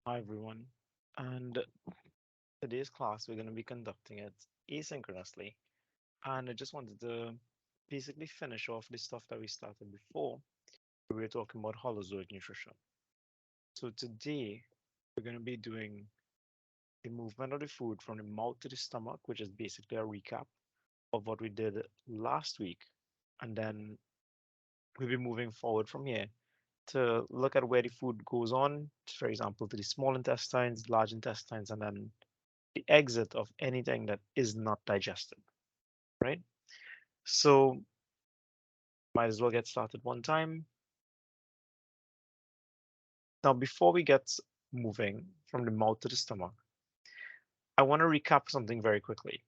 Hi everyone, and today's class we're going to be conducting it asynchronously, and I just wanted to basically finish off the stuff that we started before. We were talking about holozoic nutrition. So today we're going to be doing the movement of the food from the mouth to the stomach, which is basically a recap of what we did last week, and then we'll be moving forward from here to look at where the food goes on, for example, to the small intestines, large intestines, and then the exit of anything that is not digested, right? So might as well get started one time. Now, before we get moving from the mouth to the stomach, I want to recap something very quickly.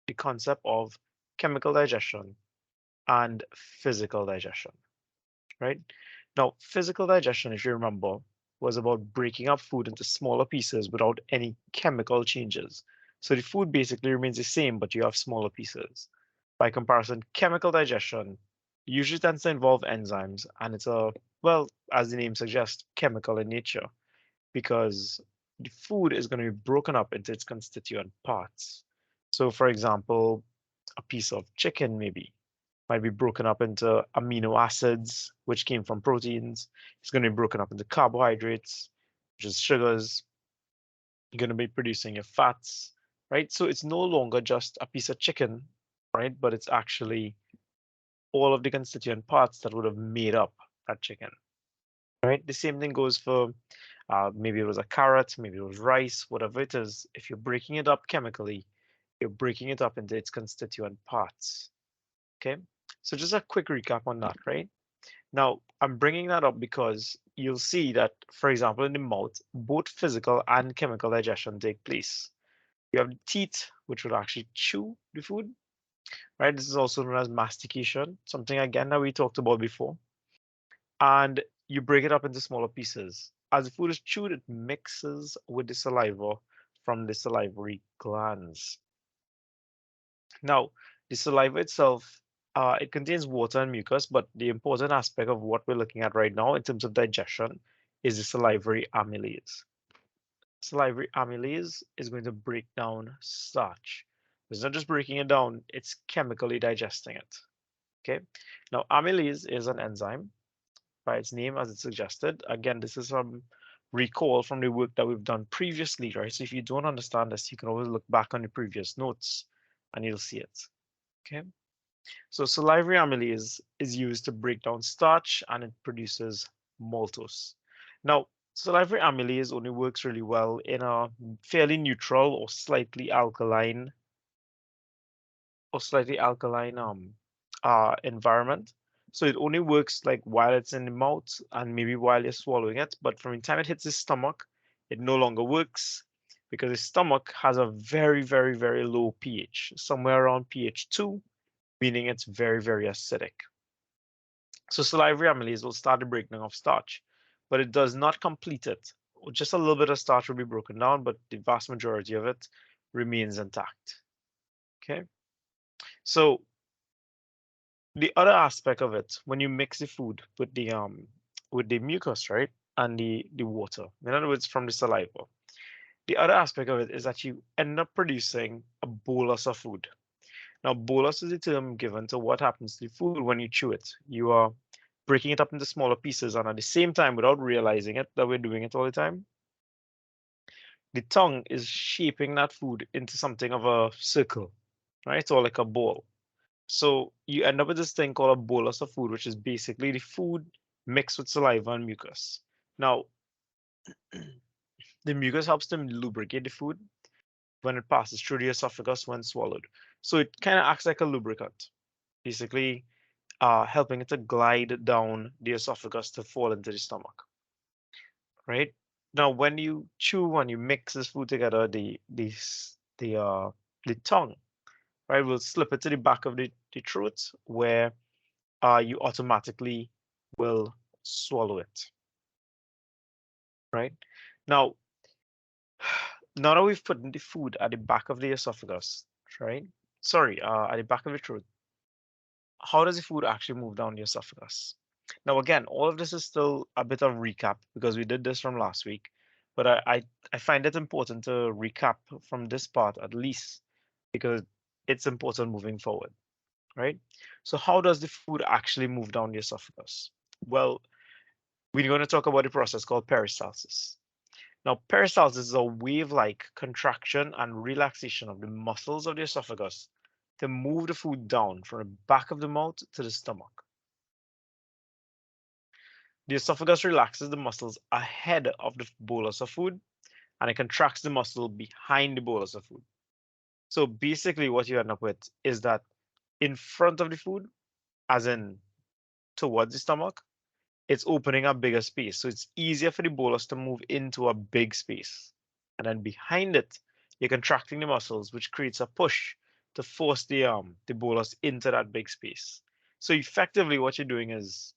The concept of chemical digestion and physical digestion, right? Now, physical digestion, if you remember, was about breaking up food into smaller pieces without any chemical changes. So the food basically remains the same, but you have smaller pieces. By comparison, chemical digestion usually tends to involve enzymes, and it's well, as the name suggests, chemical in nature, because the food is going to be broken up into its constituent parts. So, for example, a piece of chicken maybe might be broken up into amino acids, which came from proteins. It's going to be broken up into carbohydrates, which is sugars. You're going to be producing your fats, right? So it's no longer just a piece of chicken, right? But it's actually all of the constituent parts that would have made up that chicken, right? The same thing goes for maybe it was a carrot, maybe it was rice, whatever it is. If you're breaking it up chemically, you're breaking it up into its constituent parts. Okay, so just a quick recap on that, right? Now, I'm bringing that up because you'll see that, for example, in the mouth, both physical and chemical digestion take place. You have the teeth, which will actually chew the food, right? This is also known as mastication, something again that we talked about before. And you break it up into smaller pieces. As the food is chewed, it mixes with the saliva from the salivary glands. Now, the saliva itself, it contains water and mucus, but the important aspect of what we're looking at right now in terms of digestion is the salivary amylase. Salivary amylase is going to break down starch. It's not just breaking it down, it's chemically digesting it. Okay. Now, amylase is an enzyme by its name, as it suggested. Again, this is some recall from the work that we've done previously, right? So if you don't understand this, you can always look back on the previous notes and you'll see it. Okay. So salivary amylase is used to break down starch and it produces maltose. Now, salivary amylase only works really well in a fairly neutral or slightly alkaline environment. So it only works like while it's in the mouth and maybe while you're swallowing it. But from the time it hits the stomach, it no longer works because the stomach has a very, very, very low pH, somewhere around pH 2, meaning it's very, very acidic. So salivary amylase will start the breakdown of starch, but it does not complete it. Just a little bit of starch will be broken down, but the vast majority of it remains intact. Okay. So the other aspect of it, when you mix the food with the mucus, right, and the water, in other words, from the saliva, the other aspect of it is that you end up producing a bolus of food. Now, bolus is a term given to what happens to the food when you chew it. You are breaking it up into smaller pieces, and at the same time, without realizing it, that we're doing it all the time, the tongue is shaping that food into something of a circle, right, or like a ball. So you end up with this thing called a bolus of food, which is basically the food mixed with saliva and mucus. Now, the mucus helps them lubricate the food when it passes through the esophagus when swallowed. So it kind of acts like a lubricant, basically helping it to glide down the esophagus to fall into the stomach, right? Now, when you chew and you mix this food together, the tongue, right, will slip it to the back of the throat where you automatically will swallow it, right? Now, now that we've put the food at the back of the esophagus, right? Sorry, at the back of the throat, how does the food actually move down the esophagus? Now, again, all of this is still a bit of recap because we did this from last week, but I find it important to recap from this part at least because it's important moving forward, right? So how does the food actually move down the esophagus? Well, we're going to talk about a process called peristalsis. Now, peristalsis is a wave-like contraction and relaxation of the muscles of the esophagus to move the food down from the back of the mouth to the stomach. The esophagus relaxes the muscles ahead of the bolus of food, and it contracts the muscle behind the bolus of food. So basically what you end up with is that in front of the food, as in towards the stomach, it's opening a bigger space. So it's easier for the bolus to move into a big space. And then behind it, you're contracting the muscles, which creates a push to force the bolus into that big space. So effectively what you're doing is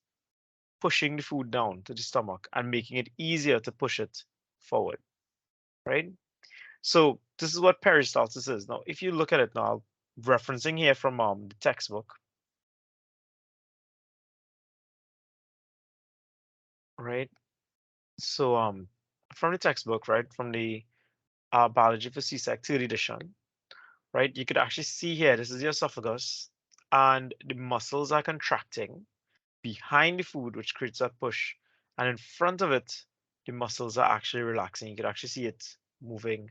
pushing the food down to the stomach and making it easier to push it forward, right? So this is what peristalsis is. Now, if you look at it now, referencing here from the textbook, right? So from the textbook, right, from the biology for C-Sec 3rd edition, right, you could actually see here, this is the esophagus, and the muscles are contracting behind the food, which creates that push, and in front of it, the muscles are actually relaxing. You could actually see it moving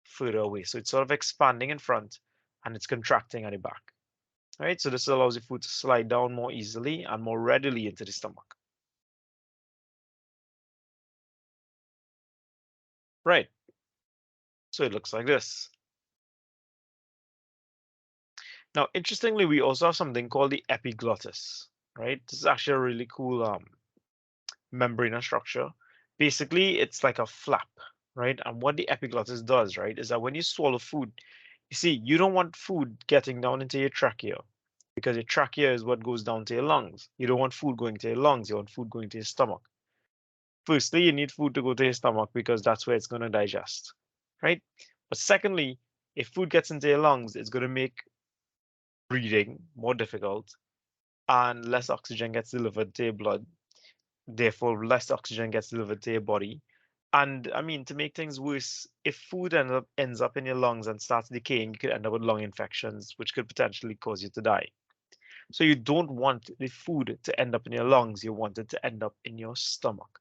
further away. So it's sort of expanding in front, and it's contracting at the back. All right, so this allows the food to slide down more easily and more readily into the stomach. Right, so it looks like this. Now, interestingly, we also have something called the epiglottis, right? This is actually a really cool membranous structure. Basically, it's like a flap, right? And what the epiglottis does, right, is that when you swallow food, you see, you don't want food getting down into your trachea because your trachea is what goes down to your lungs. You don't want food going to your lungs, you want food going to your stomach. Firstly, you need food to go to your stomach because that's where it's going to digest, right? But secondly, if food gets into your lungs, it's going to make breathing more difficult and less oxygen gets delivered to your blood. Therefore, less oxygen gets delivered to your body. And I mean, to make things worse, if food ends up in your lungs and starts decaying, you could end up with lung infections, which could potentially cause you to die. So you don't want the food to end up in your lungs. You want it to end up in your stomach.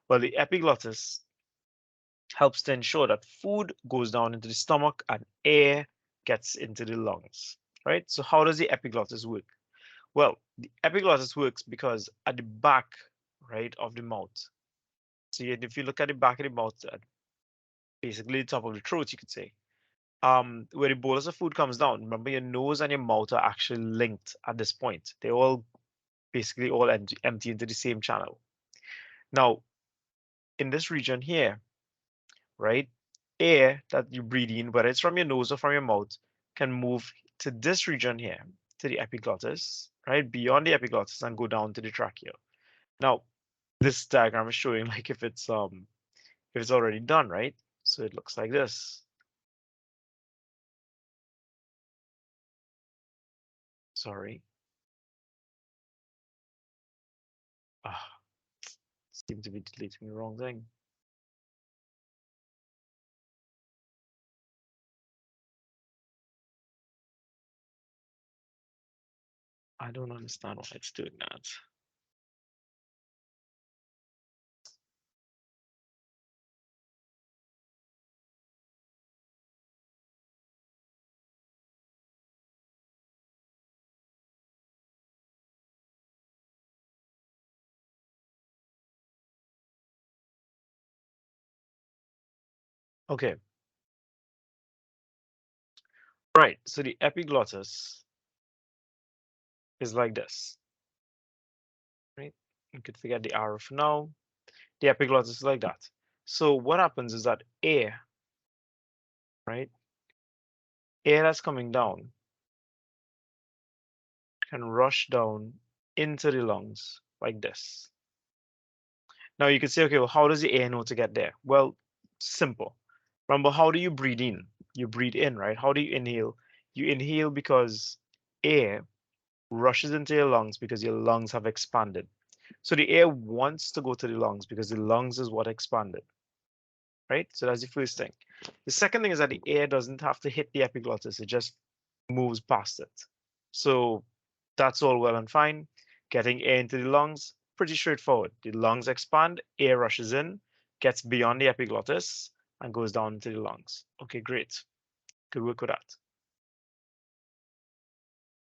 Well, the epiglottis helps to ensure that food goes down into the stomach and air gets into the lungs, right? So how does the epiglottis work? Well, the epiglottis works because at the back, right, of the mouth. So if you look at the back of the mouth, basically the top of the throat, you could say, where the bolus of food comes down. Remember, your nose and your mouth are actually linked at this point. They all basically all empty into the same channel. Now, in this region here, right, air that you breathe in, whether it's from your nose or from your mouth, can move to this region here, to the epiglottis, right, beyond the epiglottis and go down to the trachea. Now, this diagram is showing like if it's already done, right? So it looks like this. Sorry. Ah, seem to be deleting the wrong thing. I don't understand why it's doing that. Okay, right. So the epiglottis is like this, right? You could forget the arrow for now. The epiglottis is like that. So what happens is that air, right? Air that's coming down can rush down into the lungs like this. Now you could say, okay, well, how does the air know to get there? Well, simple. Remember, how do you breathe in? You breathe in, right? How do you inhale? You inhale because air rushes into your lungs because your lungs have expanded. So the air wants to go to the lungs because the lungs is what expanded. right? So that's the first thing. The second thing is that the air doesn't have to hit the epiglottis. It just moves past it. So that's all well and fine. Getting air into the lungs, pretty straightforward. The lungs expand, air rushes in, gets beyond the epiglottis, and goes down into the lungs. Okay, great. Good work with that.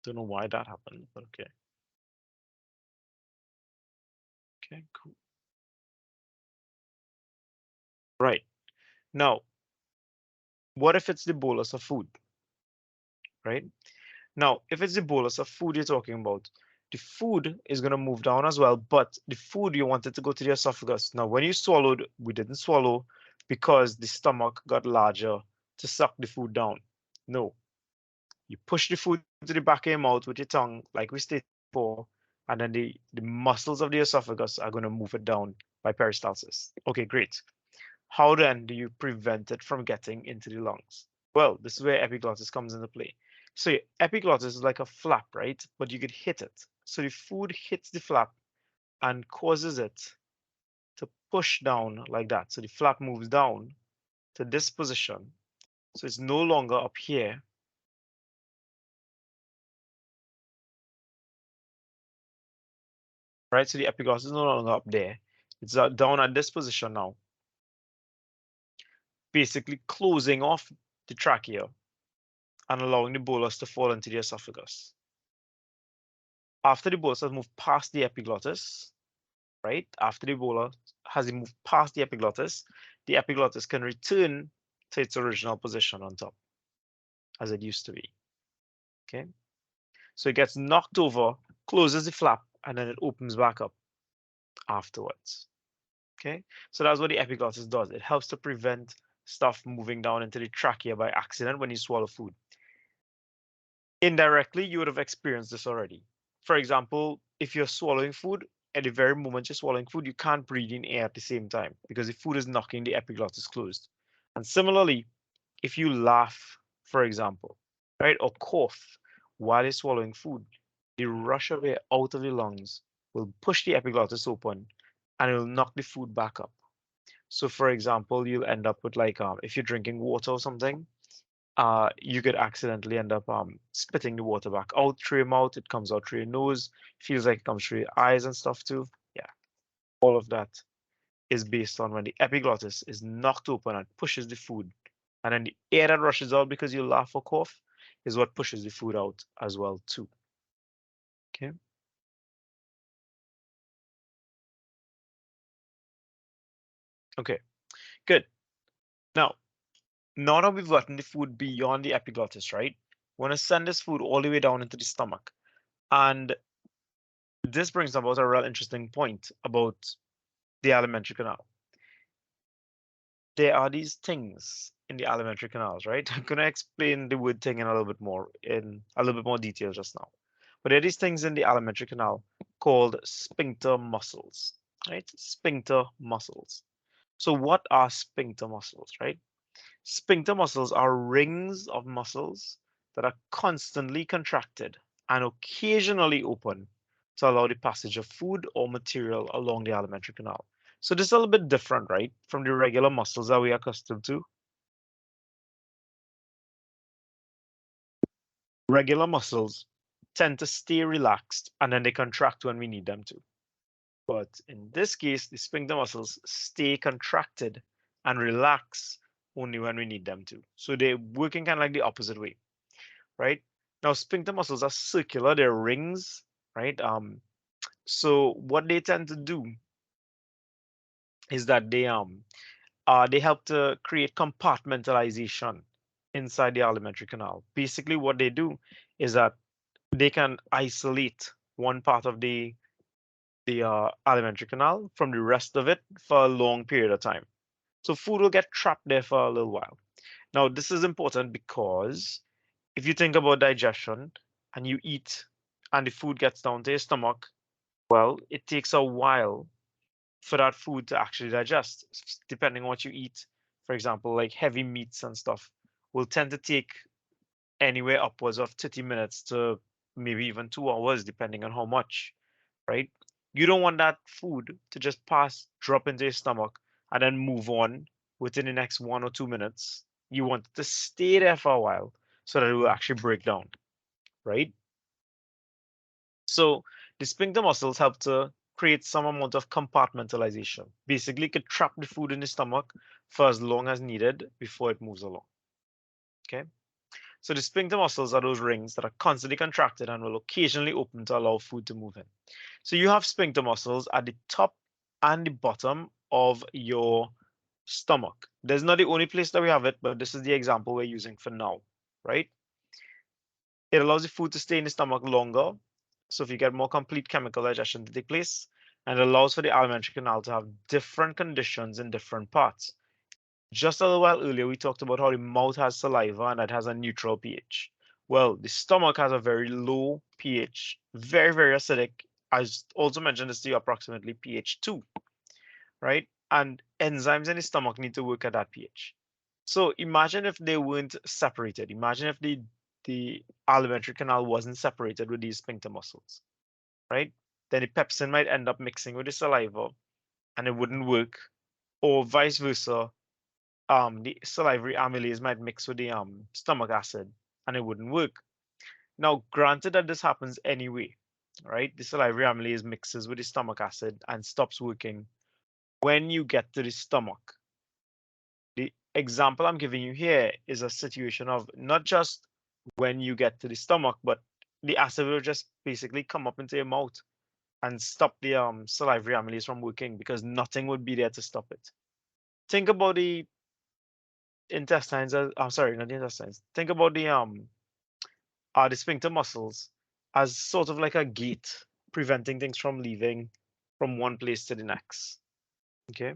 Don't know why that happened, but okay. Okay, cool. Right. Now, what if it's the bolus of food, right? Now, if it's the bolus of food you're talking about, the food is going to move down as well, but the food you wanted to go to the esophagus. Now, when you swallowed, we didn't swallow because the stomach got larger to suck the food down. No, you push the food to the back of your mouth with your tongue, like we stated before, and then the muscles of the esophagus are going to move it down by peristalsis. Okay, great. How then do you prevent it from getting into the lungs? Well, this is where epiglottis comes into play. So your epiglottis is like a flap, right? But you could hit it. So the food hits the flap and causes it to push down like that. So the flap moves down to this position. So it's no longer up here. Right? So the epiglottis is no longer up there. It's down at this position now. Basically closing off the trachea and allowing the bolus to fall into the esophagus. After the bolus has moved past the epiglottis, right? After the bolus has moved past the epiglottis can return to its original position on top, as it used to be. Okay, so it gets knocked over, closes the flap, and then it opens back up afterwards. Okay, so that's what the epiglottis does. It helps to prevent stuff moving down into the trachea by accident when you swallow food. Indirectly, you would have experienced this already. For example, if you're swallowing food, at the very moment you're swallowing food, you can't breathe in air at the same time because the food is knocking the epiglottis closed. And similarly, if you laugh, for example, right, or cough while you're swallowing food, the rush of air out of the lungs will push the epiglottis open and it will knock the food back up. So for example, you'll end up with like, if you're drinking water or something, you could accidentally end up spitting the water back out through your mouth. It comes out through your nose, feels like it comes through your eyes and stuff too. Yeah, all of that is based on when the epiglottis is knocked open and pushes the food. And then the air that rushes out because you laugh or cough is what pushes the food out as well too. Okay. Okay, good. Now that we've gotten the food beyond the epiglottis, right? We want to send this food all the way down into the stomach. And this brings about a real interesting point about the alimentary canal. There are these things in the alimentary canals, right? I'm going to explain the word thing in a little bit more detail just now. But there are these things in the alimentary canal called sphincter muscles, right? Sphincter muscles. So what are sphincter muscles, right? Sphincter muscles are rings of muscles that are constantly contracted and occasionally open to allow the passage of food or material along the alimentary canal. So this is a little bit different, right, from the regular muscles that we are accustomed to. Regular muscles tend to stay relaxed and then they contract when we need them to. But in this case, the sphincter muscles stay contracted and relax only when we need them to. So they're working kind of like the opposite way, right? Now, sphincter muscles are circular, they're rings, right? So what they tend to do is that they help to create compartmentalization inside the alimentary canal. Basically, what they do is that they can isolate one part of the alimentary canal from the rest of it for a long period of time. So food will get trapped there for a little while. Now, this is important because if you think about digestion and you eat and the food gets down to your stomach, well, it takes a while for that food to actually digest, depending on what you eat. For example, like heavy meats and stuff will tend to take anywhere upwards of 30 minutes to maybe even 2 hours, depending on how much, right? You don't want that food to just drop into your stomach, and then move on within the next 1 or 2 minutes. You want it to stay there for a while so that it will actually break down, right? So the sphincter muscles help to create some amount of compartmentalization. Basically, it could trap the food in the stomach for as long as needed before it moves along. Okay. So the sphincter muscles are those rings that are constantly contracted and will occasionally open to allow food to move in. So you have sphincter muscles at the top and the bottom of your stomach. There's not the only place that we have it, but this is the example we're using for now, right? It allows the food to stay in the stomach longer. So if you get more complete chemical digestion to take place, and it allows for the alimentary canal to have different conditions in different parts. Just a little while earlier, we talked about how the mouth has saliva and it has a neutral pH. Well, the stomach has a very low pH, very, very acidic. I also mentioned this to you, approximately pH 2, right? And enzymes in the stomach need to work at that pH. So imagine if they weren't separated. Imagine if the alimentary canal wasn't separated with these sphincter muscles, right? Then the pepsin might end up mixing with the saliva and it wouldn't work, or vice versa. The salivary amylase might mix with the stomach acid and it wouldn't work. Now, granted that this happens anyway, right? The salivary amylase mixes with the stomach acid and stops working when you get to the stomach. The example I'm giving you here is a situation of not just when you get to the stomach, but the acid will just basically come up into your mouth and stop the salivary amylase from working because nothing would be there to stop it. Think about the intestines. I'm sorry, not the intestines. Think about the sphincter muscles as sort of like a gate preventing things from leaving from one place to the next. Okay.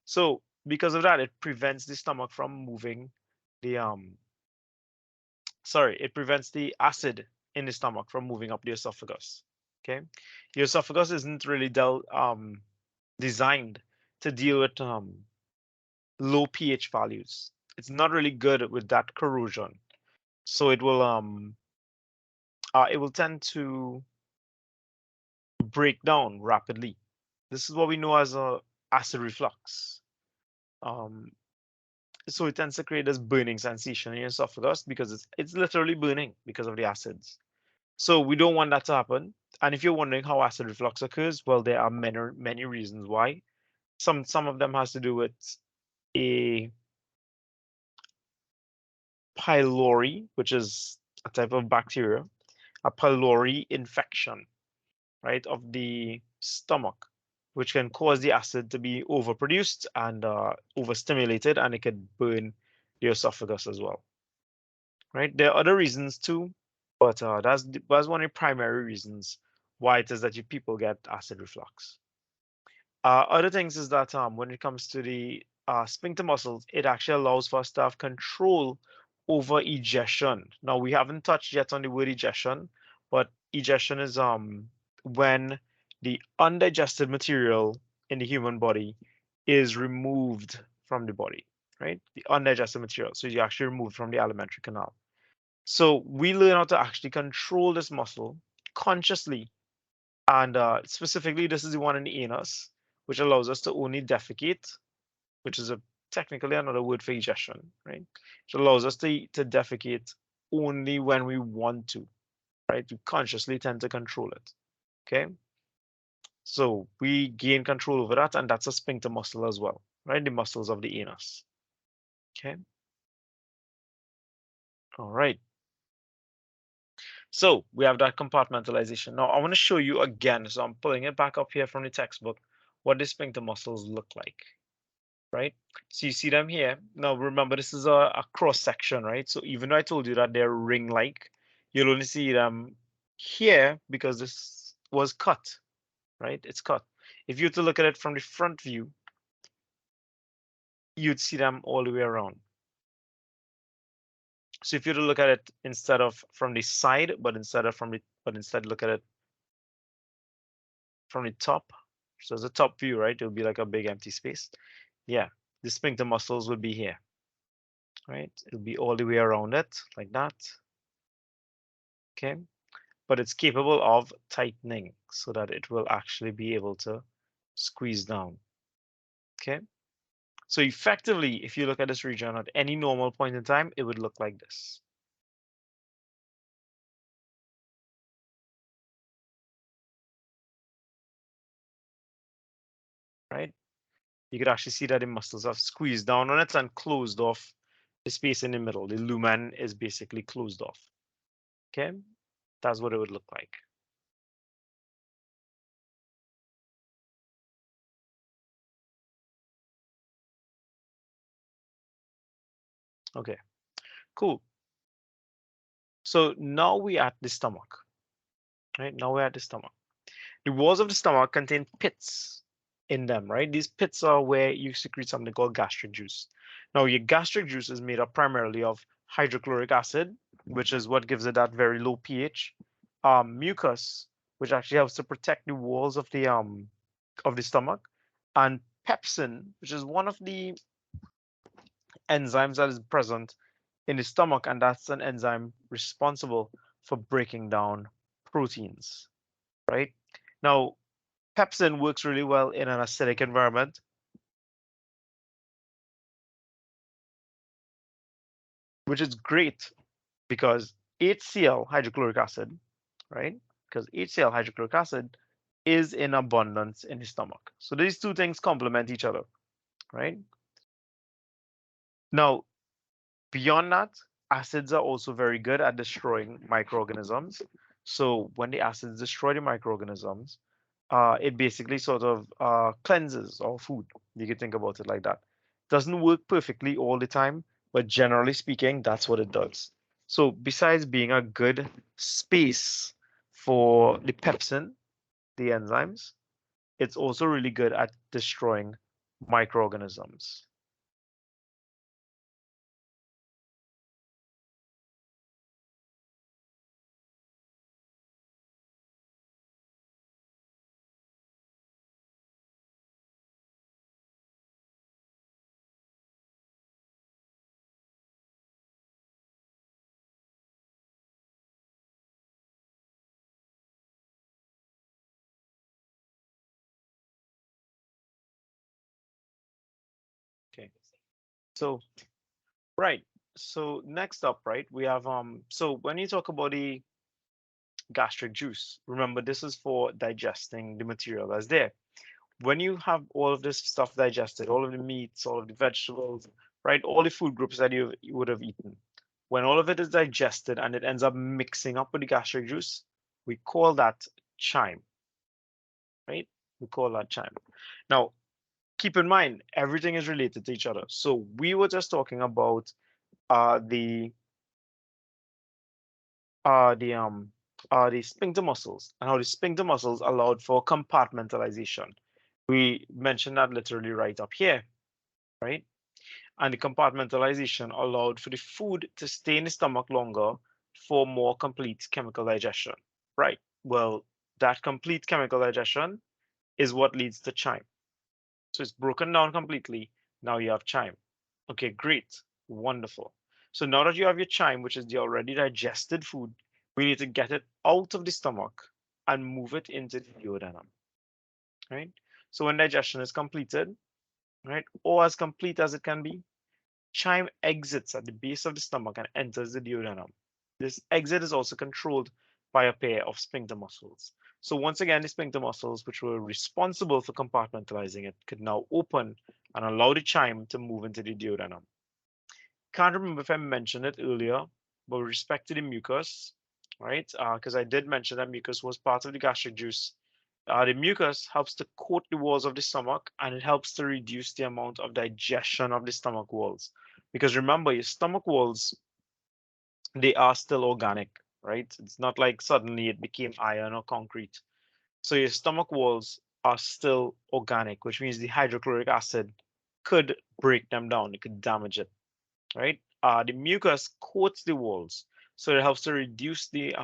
So because of that, it prevents the stomach from moving the it prevents the acid in the stomach from moving up the esophagus. Okay. Your esophagus isn't really designed to deal with low pH values. It's not really good with that corrosion. So it will tend to break down rapidly. This is what we know as a acid reflux. So it tends to create this burning sensation in your esophagus because it's literally burning because of the acids. So we don't want that to happen. And if you're wondering how acid reflux occurs, well, there are many reasons why. Some of them has to do with a pylori, which is a type of bacteria, a pylori infection, right, of the stomach, which can cause the acid to be overproduced and overstimulated, and it could burn the esophagus as well, right? There are other reasons too, but that's one of the primary reasons why it is that people get acid reflux. Other things is that when it comes to the sphincter muscles, it actually allows for us to have control over egestion. Now, we haven't touched yet on the word egestion, but egestion is when the undigested material in the human body is removed from the body, right? The undigested material. So you actually remove from the alimentary canal. So we learn how to actually control this muscle consciously. And specifically, this is the one in the anus, which allows us to only defecate, which is technically another word for egestion, right? Which allows us to defecate only when we want to, right? We consciously tend to control it, okay? So we gain control over that, and that's a sphincter muscle as well, right? The muscles of the anus, okay? All right. So we have that compartmentalization. Now I want to show you again. So I'm pulling it back up here from the textbook, what the sphincter muscles look like, right? So you see them here. Now remember, this is a cross section, right? So even though I told you that they're ring-like, you'll only see them here because this was cut, right? It's cut. If you were to look at it from the front view, you'd see them all the way around. So if you were to look at it instead of from the side, but instead look at it from the top. So as a top view, right? It'll be like a big empty space. Yeah, the sphincter muscles will be here, right? It'll be all the way around it like that. Okay, but it's capable of tightening so that it will actually be able to squeeze down. Okay, So effectively, if you look at this region at any normal point in time, it would look like this. Right? You could actually see that the muscles have squeezed down on it and closed off the space in the middle. The lumen is basically closed off. Okay, that's what it would look like. Okay, cool. So now we're at the stomach, right? Now we're at the stomach. The walls of the stomach contain pits in them, right? These pits are where you secrete something called gastric juice. Now, your gastric juice is made up primarily of hydrochloric acid, which is what gives it that very low pH, mucus, which actually helps to protect the walls of the stomach, and pepsin, which is one of the enzymes that is present in the stomach, and that's an enzyme responsible for breaking down proteins, right? Now, pepsin works really well in an acidic environment, which is great because HCl, hydrochloric acid, right? Because HCl, hydrochloric acid, is in abundance in the stomach. So these two things complement each other, right? Now, beyond that, acids are also very good at destroying microorganisms. So when the acids destroy the microorganisms, it basically sort of cleanses our food. You could think about it like that. Doesn't work perfectly all the time, but generally speaking, that's what it does. So besides being a good space for the pepsin, the enzymes, it's also really good at destroying microorganisms. Okay. So, right. So next up, right, we have so when you talk about the gastric juice, remember this is for digesting the material that's there. When you have all of this stuff digested, all of the meats, all of the vegetables, right, all the food groups that you would have eaten, when all of it is digested and it ends up mixing up with the gastric juice, we call that chyme, right? We call that chyme. Now, keep in mind, everything is related to each other. So we were just talking about uh, the uh, the um the sphincter muscles and how the sphincter muscles allowed for compartmentalization. We mentioned that literally right up here, right? And the compartmentalization allowed for the food to stay in the stomach longer for more complete chemical digestion, right? Well, that complete chemical digestion is what leads to chyme. So it's broken down completely. Now you have chyme. Okay, great. Wonderful. So now that you have your chyme, which is the already digested food, we need to get it out of the stomach and move it into the duodenum, right? So when digestion is completed, right, or as complete as it can be, chyme exits at the base of the stomach and enters the duodenum. This exit is also controlled by a pair of sphincter muscles. So once again, the sphincter muscles, which were responsible for compartmentalizing it, could now open and allow the chyme to move into the duodenum. Can't remember if I mentioned it earlier, but with respect to the mucus, right? Because I did mention that mucus was part of the gastric juice. The mucus helps to coat the walls of the stomach and it helps to reduce the amount of digestion of the stomach walls. Because remember, your stomach walls, they are still organic, right? It's not like suddenly it became iron or concrete. So your stomach walls are still organic, which means the hydrochloric acid could break them down, it could damage it, right? The mucus coats the walls, so it helps to reduce the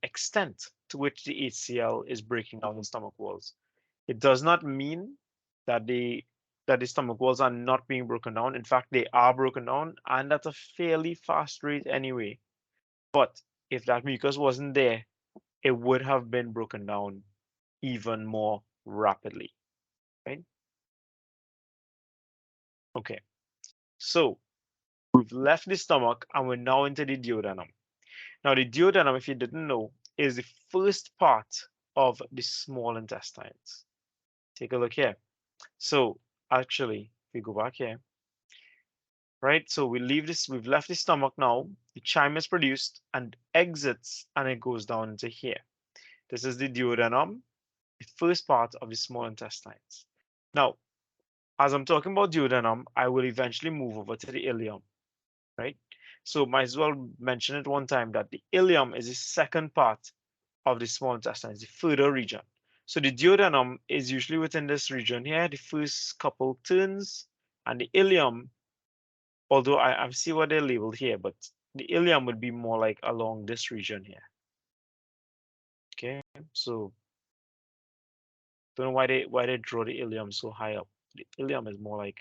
extent to which the HCl is breaking down the stomach walls. It does not mean that the stomach walls are not being broken down. In fact, they are broken down and at a fairly fast rate anyway. But if that mucus wasn't there, it would have been broken down even more rapidly, right? Okay, so we've left the stomach and we're now into the duodenum. Now, the duodenum, if you didn't know, is the first part of the small intestines. Take a look here. So actually, if we go back here, right? So we leave this, we've left the stomach now. The chyme is produced and exits, and it goes down into here. This is the duodenum, the first part of the small intestines. Now, as I'm talking about duodenum, I will eventually move over to the ileum, right? So might as well mention it one time that the ileum is the second part of the small intestine, the further region. So the duodenum is usually within this region here, the first couple turns, and the ileum, although I see what they're labeled here, but the ileum would be more like along this region here. Okay, so don't know why they draw the ileum so high up. The ileum is more like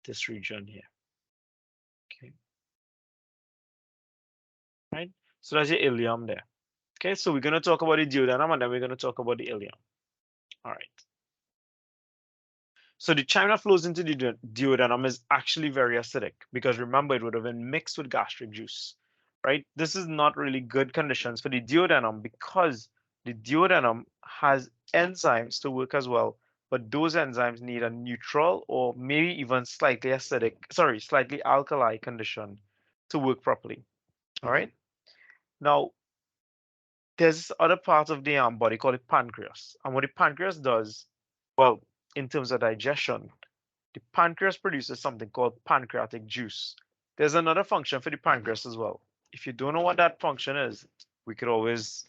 this region here. Okay, right. So that's your ileum there. Okay, so we're going to talk about the duodenum and then we're going to talk about the ileum. All right. So the chyme that flows into the duodenum is actually very acidic because remember it would have been mixed with gastric juice, right? This is not really good conditions for the duodenum because the duodenum has enzymes to work as well, but those enzymes need a neutral or maybe even slightly acidic, sorry, slightly alkali condition to work properly. All right. Now, there's this other part of the body called the pancreas. And what the pancreas does, well, in terms of digestion, the pancreas produces something called pancreatic juice. There's another function for the pancreas as well. If you don't know what that function is, we could always,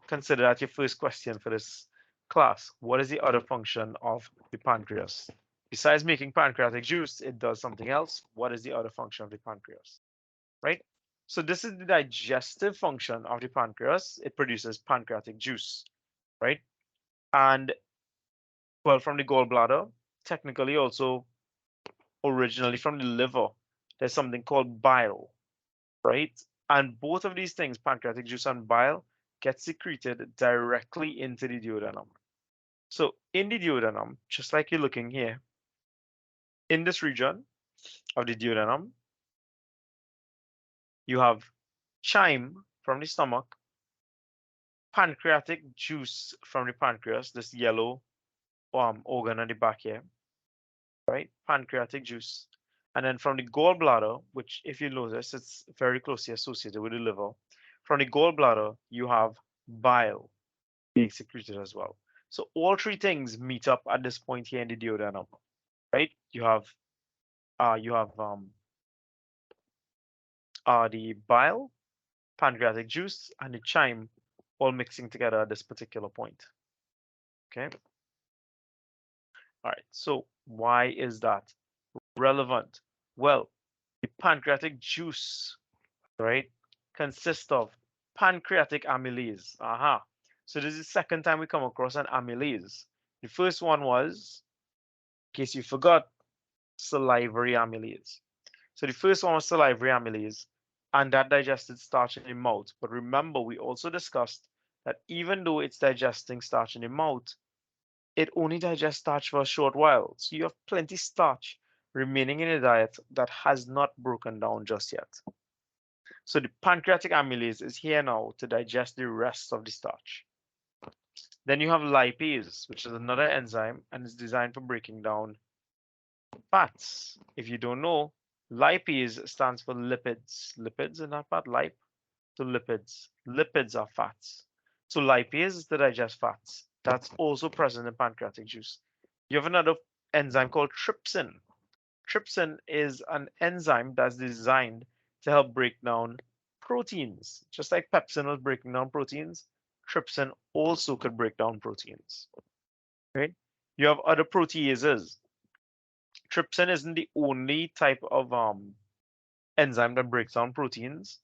consider that your first question for this class. What is the other function of the pancreas? Besides making pancreatic juice, it does something else. What is the other function of the pancreas? Right? So this is the digestive function of the pancreas. It produces pancreatic juice, right? And well, from the gallbladder, technically also originally from the liver, there's something called bile, right? And both of these things, pancreatic juice and bile, get secreted directly into the duodenum. So in the duodenum, just like you're looking here, in this region of the duodenum, you have chyme from the stomach, pancreatic juice from the pancreas, this yellow organ at the back here, right? Pancreatic juice. And then from the gallbladder, which if you notice, it's very closely associated with the liver. From the gallbladder, you have bile being secreted as well. So all three things meet up at this point here in the duodenum, right? You have the bile, pancreatic juice, and the chyme all mixing together at this particular point. Okay. All right. So why is that relevant? Well, the pancreatic juice, right, consists of pancreatic amylase. Aha. So this is the second time we come across an amylase. The first one was, in case you forgot, salivary amylase. So the first one was salivary amylase, and that digested starch in the mouth. But remember, we also discussed that even though it's digesting starch in the mouth, it only digests starch for a short while. So you have plenty starch remaining in the diet that has not broken down just yet. So the pancreatic amylase is here now to digest the rest of the starch. Then you have lipase, which is another enzyme and is designed for breaking down fats. If you don't know, lipase stands for lipids. Lipids in that part, lip. So lipids. Lipids are fats. So lipase is to digest fats. That's also present in pancreatic juice. You have another enzyme called trypsin. Trypsin is an enzyme that's designed to help break down proteins. Just like pepsin was breaking down proteins, trypsin also could break down proteins. Right? You have other proteases. Trypsin isn't the only type of enzyme that breaks down proteins.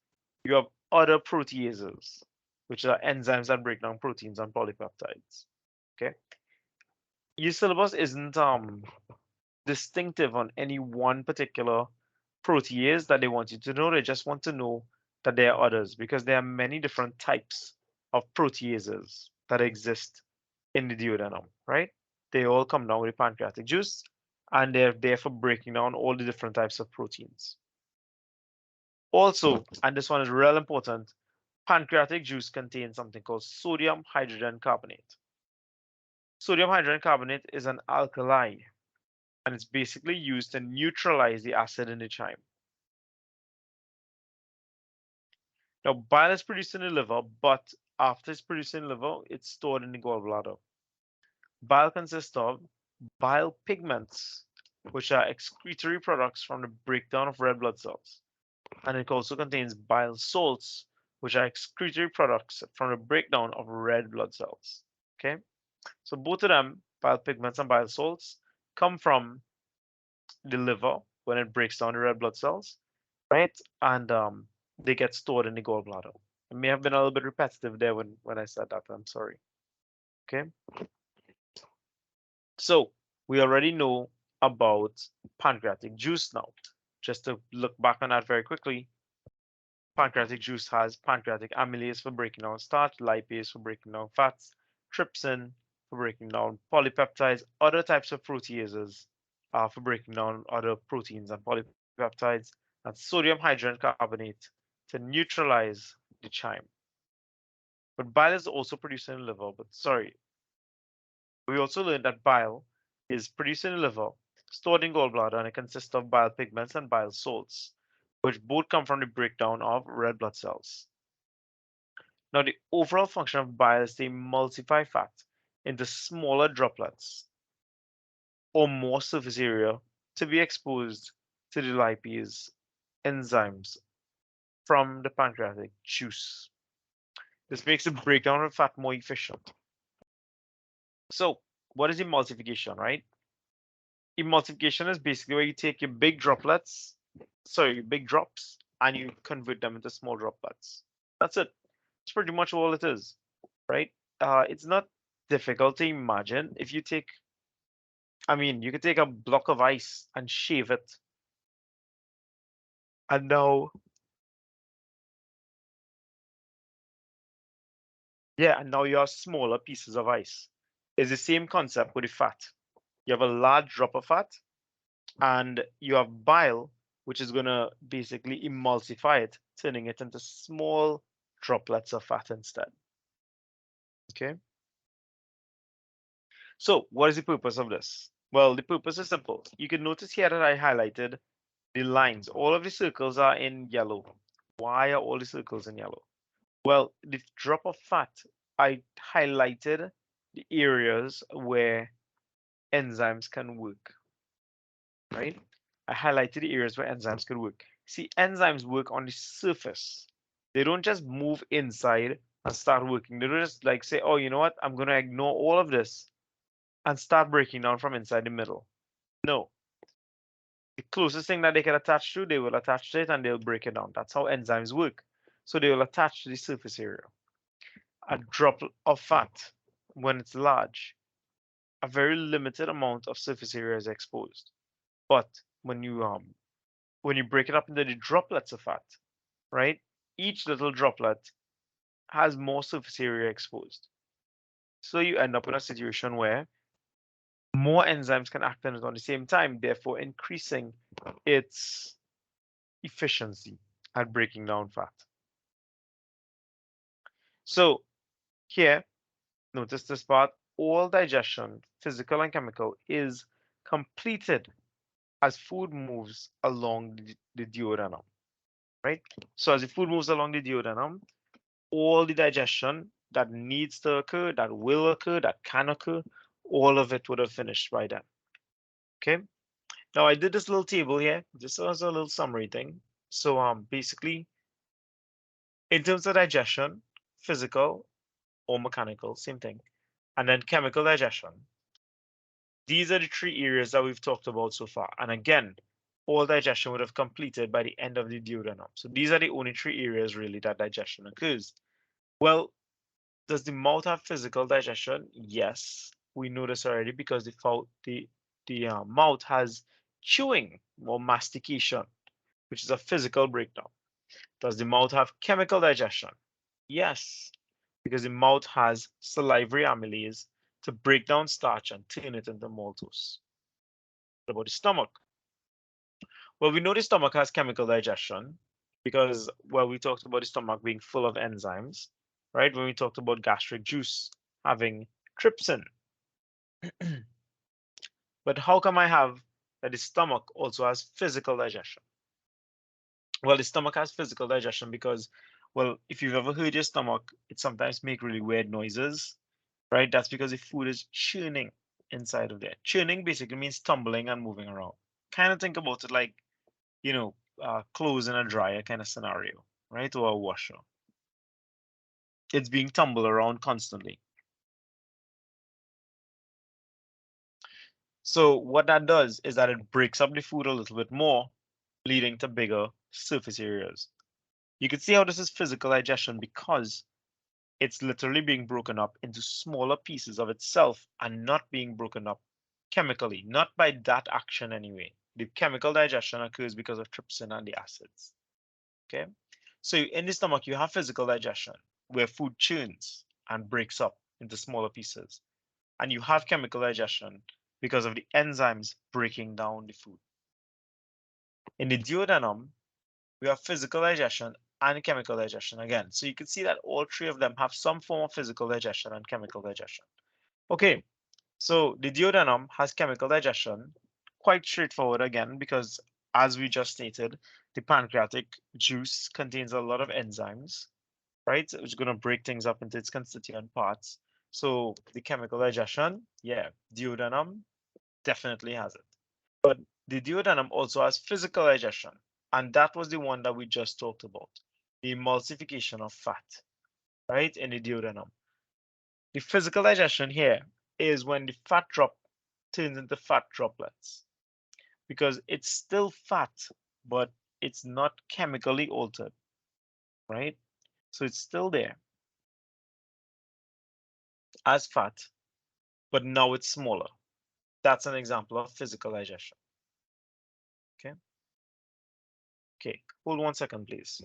You have other proteases, which are enzymes that break down proteins and polypeptides. Okay. Your syllabus isn't distinctive on any one particular protease that they want you to know. They just want to know that there are others because there are many different types of proteases that exist in the duodenum, right? They all come down with pancreatic juice and they're there for breaking down all the different types of proteins. Also, and this one is real important, pancreatic juice contains something called sodium hydrogen carbonate. Sodium hydrogen carbonate is an alkali, and it's basically used to neutralize the acid in the chyme. Now, bile is produced in the liver, but after it's produced in the liver, it's stored in the gallbladder. Bile consists of bile pigments, which are excretory products from the breakdown of red blood cells. And it also contains bile salts, which are excretory products from the breakdown of red blood cells. Okay, so both of them, bile pigments and bile salts, come from the liver when it breaks down the red blood cells, right? And they get stored in the gallbladder. It may have been a little bit repetitive there when I said that. I'm sorry. Okay. So we already know about pancreatic juice now. Just to look back on that very quickly, pancreatic juice has pancreatic amylase for breaking down starch, lipase for breaking down fats, trypsin for breaking down polypeptides, other types of proteases for breaking down other proteins and polypeptides, and sodium hydrogen carbonate to neutralize the chyme. But bile is also produced in the liver. But sorry, we also learned that bile is produced in the liver, stored in gallbladder, and it consists of bile pigments and bile salts, which both come from the breakdown of red blood cells. Now, the overall function of bile is to emulsify fat into smaller droplets or more surface area to be exposed to the lipase enzymes from the pancreatic juice. This makes the breakdown of fat more efficient. So, what is emulsification, right? Emulsification is basically where you take your big drops, and you convert them into small droplets. That's it. It's pretty much all it is, right? It's not difficult to imagine. If you take, you could take a block of ice and shave it, and now, and now you have smaller pieces of ice. It's the same concept with the fat. You have a large drop of fat, and you have bile, which is going to basically emulsify it, turning it into small droplets of fat instead. Okay. So what is the purpose of this? Well, the purpose is simple. You can notice here that I highlighted the lines. All of the circles are in yellow. Why are all the circles in yellow? Well, the drop of fat, I highlighted the areas where enzymes can work, right? I highlighted the areas where enzymes can work. See, enzymes work on the surface. They don't just move inside and start working. They don't just like say, oh, you know what? I'm going to ignore all of this and start breaking down from inside the middle. No. The closest thing that they can attach to, they will attach to it and they'll break it down. That's how enzymes work. So they will attach to the surface area. A drop of fat, when it's large, a very limited amount of surface area is exposed. But when you break it up into the droplets of fat, right? Each little droplet has more surface area exposed. So you end up in a situation where more enzymes can act on it at the same time, therefore increasing its efficiency at breaking down fat. So here, notice this part, all digestion, physical and chemical, is completed as food moves along the duodenum, right? So as the food moves along the duodenum, all the digestion that needs to occur, that will occur, that can occur, all of it would have finished by then. Okay. Now I did this little table here, just as a little summary thing. So basically, in terms of digestion, physical or mechanical, same thing, and then chemical digestion. These are the three areas that we've talked about so far. And again, all digestion would have completed by the end of the duodenum. So these are the only three areas really that digestion occurs. Well, does the mouth have physical digestion? Yes, we know this already because the mouth has chewing or mastication, which is a physical breakdown. Does the mouth have chemical digestion? Yes, because the mouth has salivary amylase to break down starch and turn it into maltose. What about the stomach? Well, we know the stomach has chemical digestion because, well, we talked about the stomach being full of enzymes, right? When we talked about gastric juice having trypsin. But how come I have that the stomach also has physical digestion? Well, the stomach has physical digestion because, well, if you've ever heard your stomach, it sometimes make really weird noises, right? That's because the food is churning inside of there. Churning basically means tumbling and moving around. Kind of think about it like, you know, clothes in a dryer kind of scenario, right? Or a washer. It's being tumbled around constantly. So what that does is that it breaks up the food a little bit more, leading to bigger surface areas. You can see how this is physical digestion because it's literally being broken up into smaller pieces of itself and not being broken up chemically, not by that action anyway. The chemical digestion occurs because of trypsin and the acids. Okay, so in the stomach, you have physical digestion where food churns and breaks up into smaller pieces. And you have chemical digestion because of the enzymes breaking down the food. In the duodenum, we have physical digestion and chemical digestion again. So you can see that all three of them have some form of physical digestion and chemical digestion. Okay, so the duodenum has chemical digestion, quite straightforward again, because as we just stated, the pancreatic juice contains a lot of enzymes, right? Which is going to break things up into its constituent parts. So the chemical digestion, yeah, duodenum definitely has it. But the duodenum also has physical digestion, and that was the one that we just talked about, the emulsification of fat, right, in the duodenum. The physical digestion here is when the fat drop turns into fat droplets because it's still fat, but it's not chemically altered, right? So it's still there as fat, but now it's smaller. That's an example of physical digestion. Okay. Okay. Hold 1 second, please.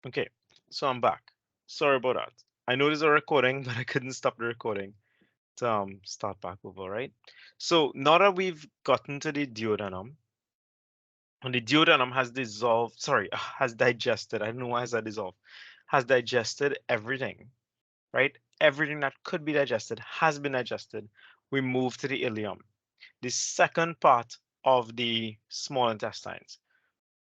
Okay, so I'm back. Sorry about that. I know there's a recording, but I couldn't stop the recording to start back over, right? So now that we've gotten to the duodenum, and the duodenum has dissolved, sorry, has digested, I don't know why has that dissolved, has digested everything, right? Everything that could be digested has been digested. We move to the ileum, the second part of the small intestines.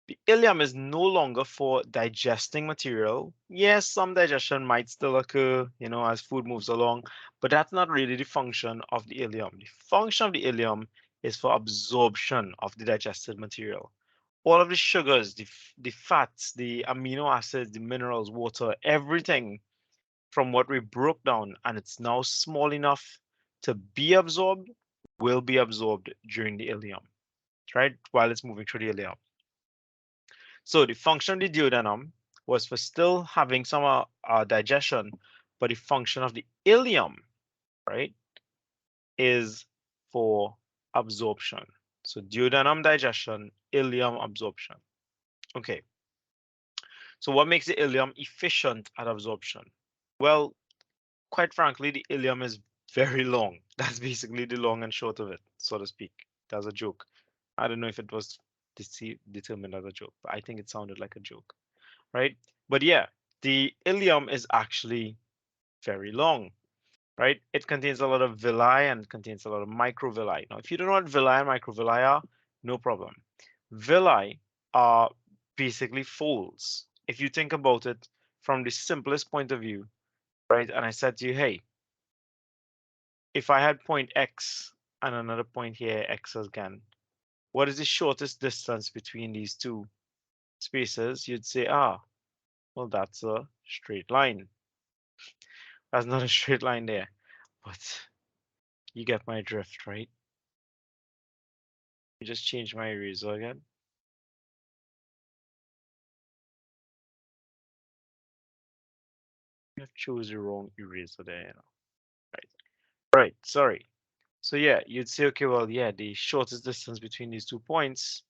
The ileum is no longer for digesting material. Yes, some digestion might still occur, as food moves along, but that's not really the function of the ileum. The function of the ileum is for absorption of the digested material. All of the sugars, the fats, the amino acids, the minerals, water, everything from what we broke down and it's now small enough to be absorbed will be absorbed during the ileum, right? While it's moving through the ileum. So the function of the duodenum was for still having some digestion, but the function of the ileum, right, is for absorption. So duodenum digestion, ileum absorption. Okay. So what makes the ileum efficient at absorption? Well, quite frankly, the ileum is very long. That's basically the long and short of it, so to speak. That's a joke. I don't know if it was determined as a joke, but I think it sounded like a joke. Right? But yeah, the ileum is actually very long, right? It contains a lot of villi and contains a lot of microvilli. Now, if you don't know what villi and microvilli are, no problem. Villi are basically folds. If you think about it from the simplest point of view, right? And I said to you, hey, if I had point X and another point here, x again. What is the shortest distance between these two spaces? You'd say, well, that's a straight line. That's not a straight line there, but you get my drift, right? You just change my eraser again. You have chose the wrong eraser there, you know. Right. Right, sorry. So yeah, you'd say, okay, well, yeah, the shortest distance between these 2 points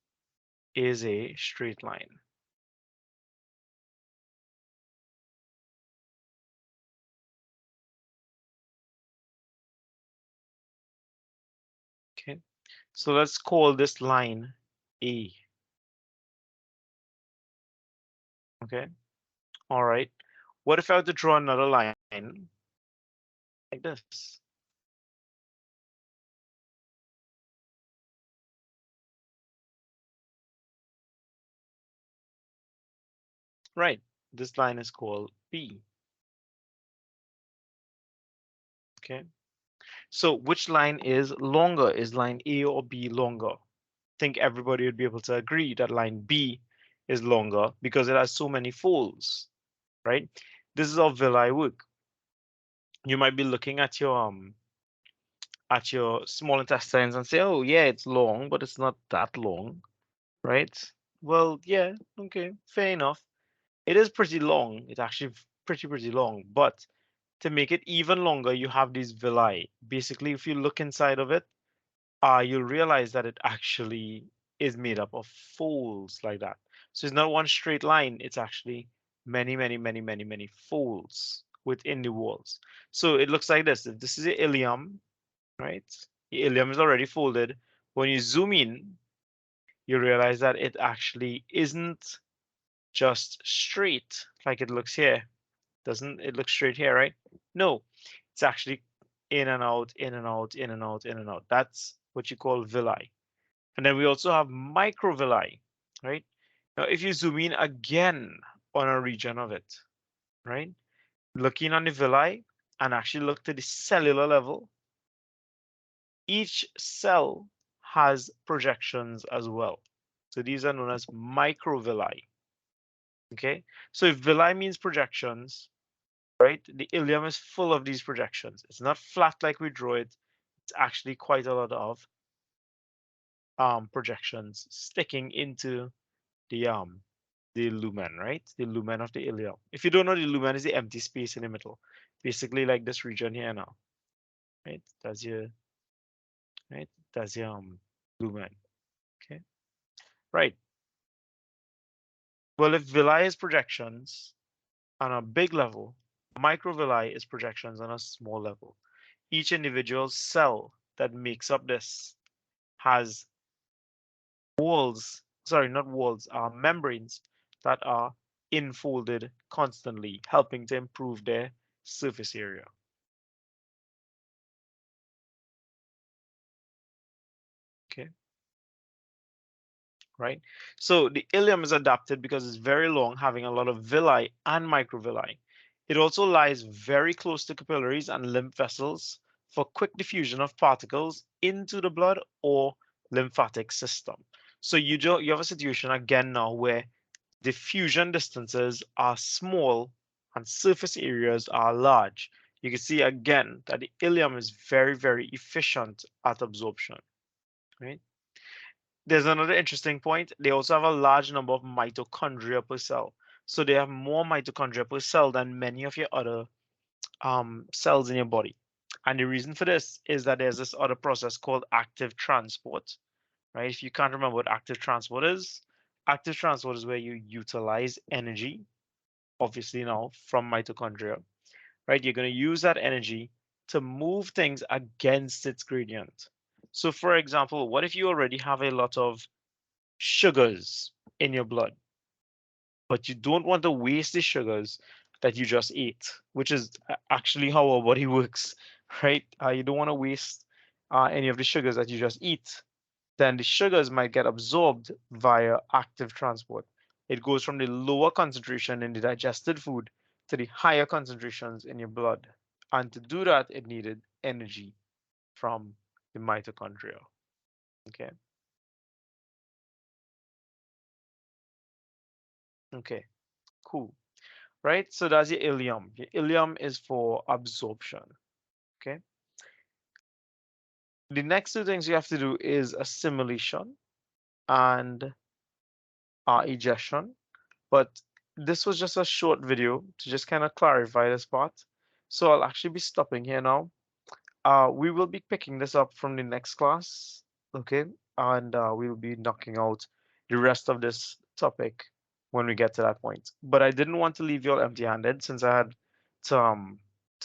is a straight line. Okay, so let's call this line A. Okay, all right. What if I were to draw another line like this? Right, this line is called B. Okay, so which line is longer? Is line A or B longer? I think everybody would be able to agree that line B is longer because it has so many folds, right? This is how villi work. You might be looking at your small intestines and say, oh yeah, it's long, but it's not that long, right? Well, yeah, okay, fair enough. It is pretty long. It's actually pretty long, but to make it even longer, you have these villi. Basically, if you look inside of it, you'll realize that it actually is made up of folds like that. So it's not one straight line, it's actually many folds within the walls. So it looks like this. If this is the ileum, right? The ileum is already folded. When you zoom in, you realize that it actually isn't just straight like it looks here. Doesn't it look straight here, right? No, it's actually in and out, in and out, in and out, in and out. That's what you call villi. And then we also have microvilli, right? Now, if you zoom in again on a region of it, right? Looking on the villi and actually look to the cellular level, each cell has projections as well. So these are known as microvilli. Okay, so if villi means projections, right, the ileum is full of these projections. It's not flat like we draw it. It's actually quite a lot of projections sticking into the lumen, right? The lumen of the ileum. If you don't know, the lumen is the empty space in the middle, basically like this region here now, right? That's your right. That's your lumen. Okay, right. Well, if villi is projections on a big level, microvilli is projections on a small level. Each individual cell that makes up this has walls, sorry, not walls, membranes that are infolded constantly, helping to improve their surface area. Okay, right? So the ileum is adapted because it's very long, having a lot of villi and microvilli. It also lies very close to capillaries and lymph vessels for quick diffusion of particles into the blood or lymphatic system. So you have a situation again now where diffusion distances are small and surface areas are large. You can see again that the ileum is very efficient at absorption, right? There's another interesting point. They also have a large number of mitochondria per cell. So they have more mitochondria per cell than many of your other cells in your body. And the reason for this is that there's this other process called active transport, right? If you can't remember what active transport is where you utilize energy, obviously now from mitochondria, right? You're going to use that energy to move things against its gradient. So for example, what if you already have a lot of sugars in your blood, but you don't want to waste the sugars that you just ate, which is actually how our body works, right? You don't want to waste any of the sugars that you just eat. Then the sugars might get absorbed via active transport. It goes from the lower concentration in the digested food to the higher concentrations in your blood. And to do that, it needed energy from the mitochondria. Okay. Okay, cool. Right, so that's your ileum. Your ileum is for absorption. Okay. The next two things you have to do is assimilation and egestion. But this was just a short video to just kind of clarify this part. So I'll actually be stopping here now. We will be picking this up from the next class, okay? And we will be knocking out the rest of this topic when we get to that point. But I didn't want to leave you all empty-handed since I had to,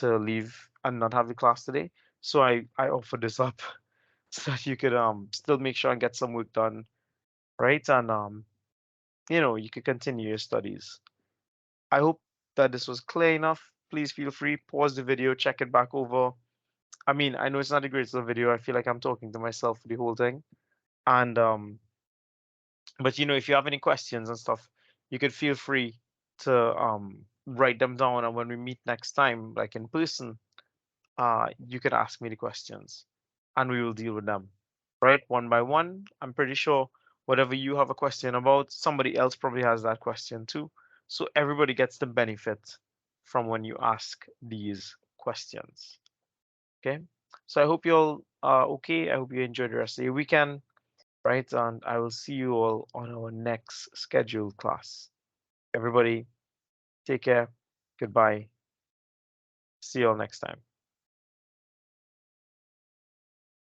leave and not have the class today. So I offered this up so that you could still make sure and get some work done, right? And you could continue your studies. I hope that this was clear enough. Please feel free, pause the video, check it back over. I mean, I know it's not the greatest of video. I feel like I'm talking to myself for the whole thing. And but if you have any questions and stuff, you could feel free to write them down. And when we meet next time, like in person, you could ask me the questions and we will deal with them, right? One by one. I'm pretty sure whatever you have a question about, somebody else probably has that question too. So everybody gets the benefit from when you ask these questions. Okay. So I hope you all are okay. I hope you enjoy the rest of your weekend, right? And I will see you all on our next scheduled class. Everybody, take care. Goodbye. See you all next time.